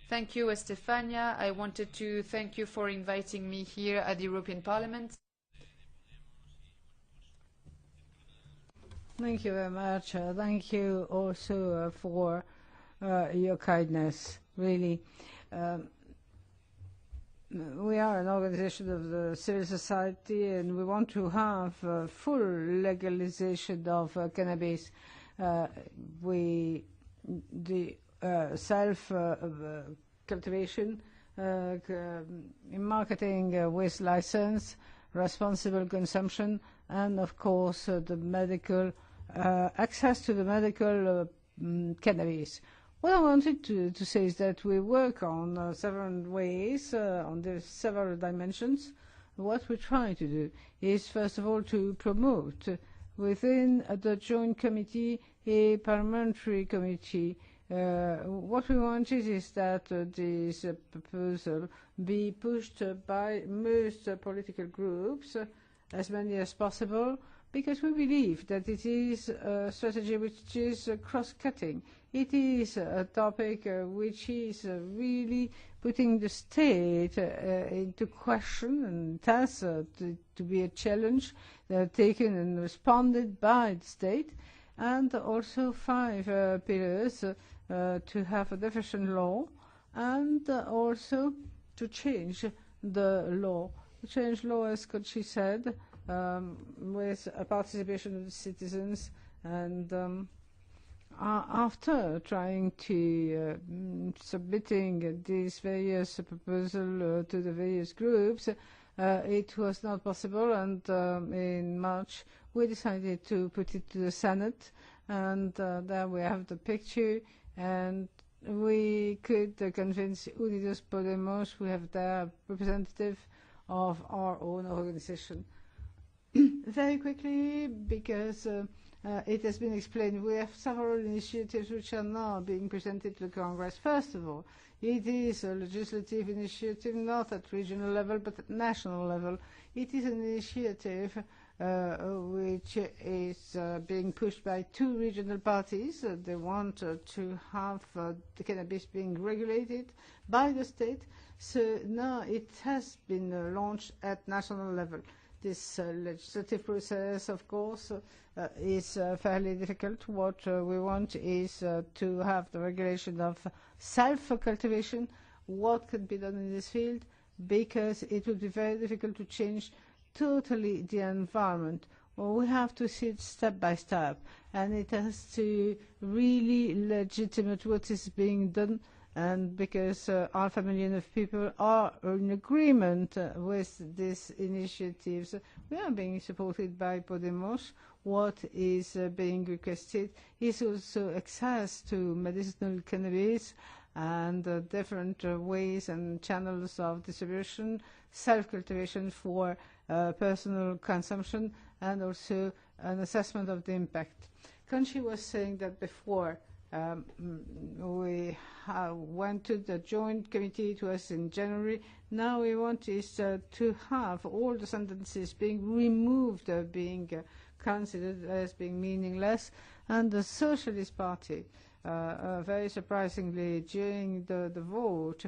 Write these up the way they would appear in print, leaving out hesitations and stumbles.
Thank you, Estefania. I wanted to thank you for inviting me here at the European Parliament. Thank you very much. Thank you also for your kindness, really. We are an organization of the civil society, and we want to have full legalization of cannabis. The self cultivation, marketing with license, responsible consumption, and of course the medical access to the medical cannabis. What I wanted to say is that we work on several ways, on the several dimensions. What we try to do is, first of all, to promote within the joint committee a parliamentary committee. What we wanted is that this proposal be pushed by most political groups, as many as possible, because we believe that it is a strategy which is cross-cutting. It is a topic which is really putting the state into question, and it has to be a challenge taken and responded by the state, and also 5 pillars to have a different law, and also to change the law. Change law, as Kochi said, with a participation of the citizens, and after trying to submitting these various proposals to the various groups, it was not possible, and in March we decided to put it to the Senate, and there we have the picture, and we could convince Unidos Podemos. We have their representative of our own organization. Very quickly, because it has been explained, we have several initiatives which are now being presented to the Congress. First of all, it is a legislative initiative, not at regional level, but at national level. It is an initiative which is being pushed by 2 regional parties. They want to have the cannabis being regulated by the state. So now it has been launched at national level. This legislative process, of course, is fairly difficult. What we want is to have the regulation of self-cultivation. What can be done in this field? Because it would be very difficult to change totally the environment. Well, we have to see it step by step, and it has to really legitimate what is being done. And because 500,000 of people are in agreement with these initiatives, we are being supported by Podemos. What is being requested is also access to medicinal cannabis and different ways and channels of distribution, self-cultivation for personal consumption, and also an assessment of the impact. Kanchi was saying that before we went to the joint committee. It was in January. Now we want is to have all the sentences being removed, being considered as being meaningless. And the Socialist Party, very surprisingly, during the vote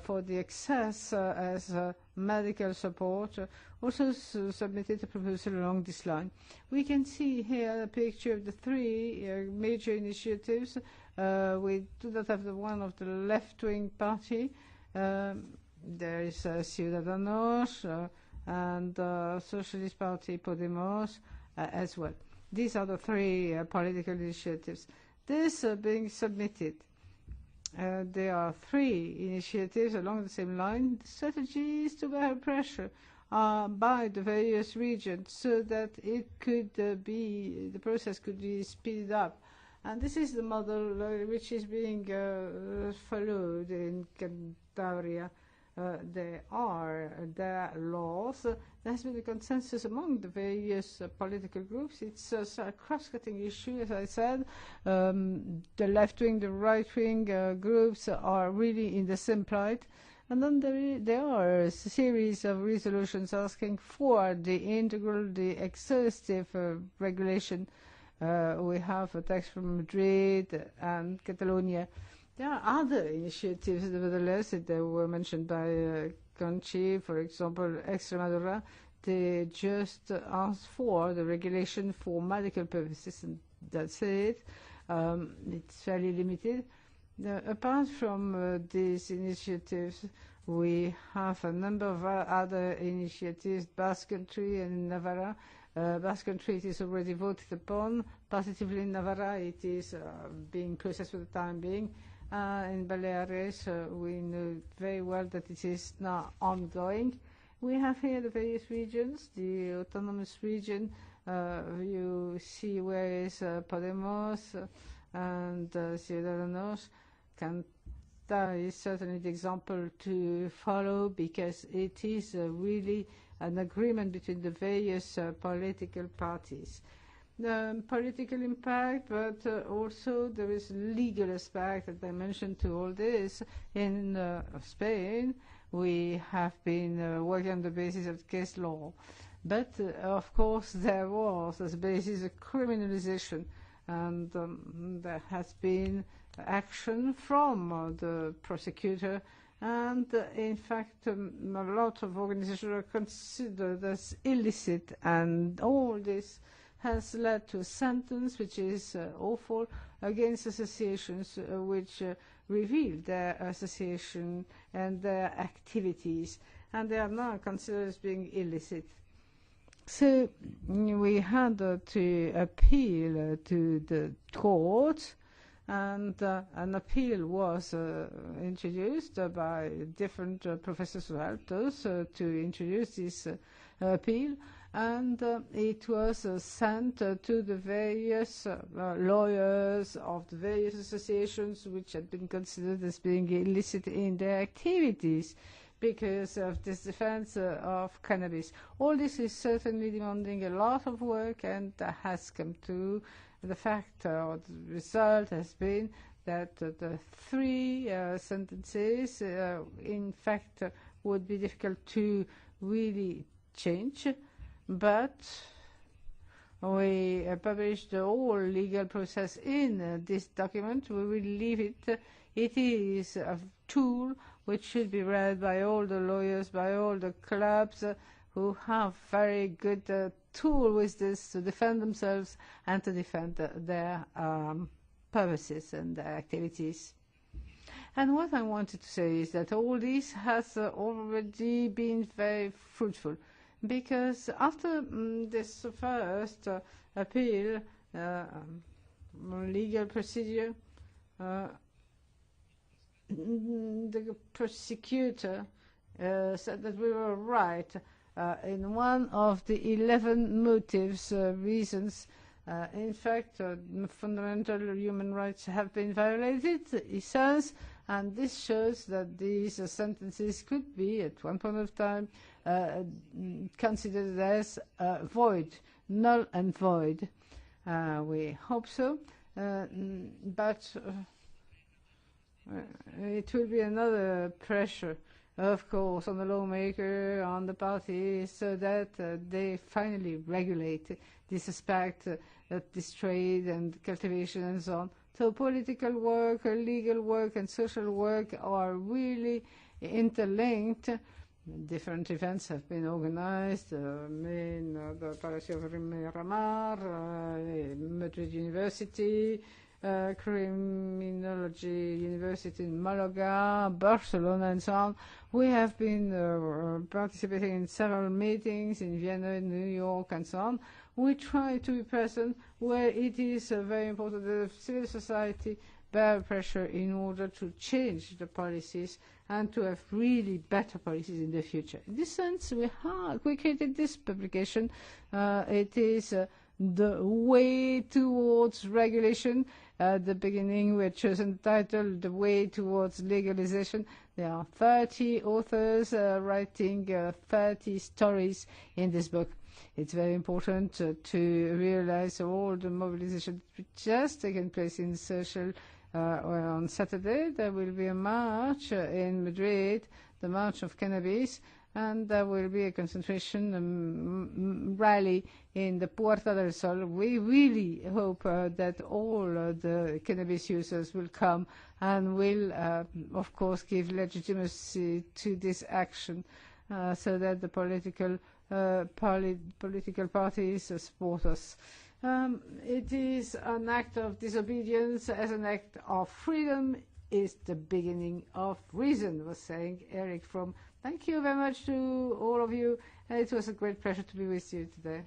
for the access as medical support, also submitted a proposal along this line. We can see here a picture of the 3 major initiatives. We do not have the one of the left-wing party. There is Ciudadanos and Socialist Party Podemos as well. These are the 3 political initiatives. This being submitted. There are 3 initiatives along the same line. The strategy is to bear pressure by the various regions so that it could the process could be speeded up. And this is the model which is being followed in Cantabria. There are laws. There has been a consensus among the various political groups. It's a cross-cutting issue, as I said. The left-wing, the right-wing groups are really in the same plight. And then there are a series of resolutions asking for the integral, the exhaustive regulation. We have a text from Madrid and Catalonia. There are other initiatives, nevertheless, that were mentioned by Conchi, for example, Extremadura. They just asked for the regulation for medical purposes, and that's it. It's fairly limited. Apart from these initiatives, we have a number of other initiatives, Basque Country and Navarra. Basque Country, it is already voted upon. Positively in Navarra, it is being processed for the time being. In Baleares, we know very well that it is now ongoing. We have here the various regions, the autonomous region. You see where is Podemos and Ciudadanos. That is certainly the example to follow, because it is really an agreement between the various political parties. The political impact, but also there is legal aspect that I mentioned to all this. In Spain, we have been working on the basis of case law. But, of course, there was, as a basis, a criminalization, and there has been action from the prosecutor, and in fact a lot of organizations are considered as illicit, and all this has led to a sentence which is awful against associations which reveal their association and their activities, and they are now considered as being illicit. So we had to appeal to the court, and an appeal was introduced by different professors who helped us to introduce this appeal, and it was sent to the various lawyers of the various associations which had been considered as being illicit in their activities because of this defense of cannabis. All this is certainly demanding a lot of work, and has come to the fact, or the result has been that the three sentences, in fact, would be difficult to really change, but we published the whole legal process in this document. We will leave it. It is a tool which should be read by all the lawyers, by all the clubs who have very good tool with this to defend themselves and to defend their purposes and their activities. And what I wanted to say is that all this has already been very fruitful, because after this first appeal, legal procedure, the prosecutor said that we were right in one of the 11 motives, reasons. In fact, fundamental human rights have been violated, he says, and this shows that these sentences could be, at one point of time, considered as void, null and void. We hope so, but it will be another pressure, of course, on the lawmaker, on the parties, so that they finally regulate this aspect, this trade and cultivation and so on. So political work, legal work, and social work are really interlinked. Different events have been organized in the Palace of Miramar, Madrid University, Criminology University in Malaga, Barcelona, and so on. We have been participating in several meetings in Vienna, New York, and so on. We try to be present where it is very important that civil society bear pressure in order to change the policies and to have really better policies in the future. In this sense, we created this publication. It is the way towards regulation. At the beginning, we had chosen the title, The Way Towards Legalization. There are 30 authors writing 30 stories in this book. It's very important to realize all the mobilization which has taken place in social. On Saturday, there will be a march in Madrid, the March of Cannabis, and there will be a concentration rally in the Puerta del Sol. We really hope that all the cannabis users will come and will, of course, give legitimacy to this action so that the political parties support us. It is an act of disobedience as an act of freedom is the beginning of reason, was saying Eric Fromm. Thank you very much to all of you. It was a great pleasure to be with you today.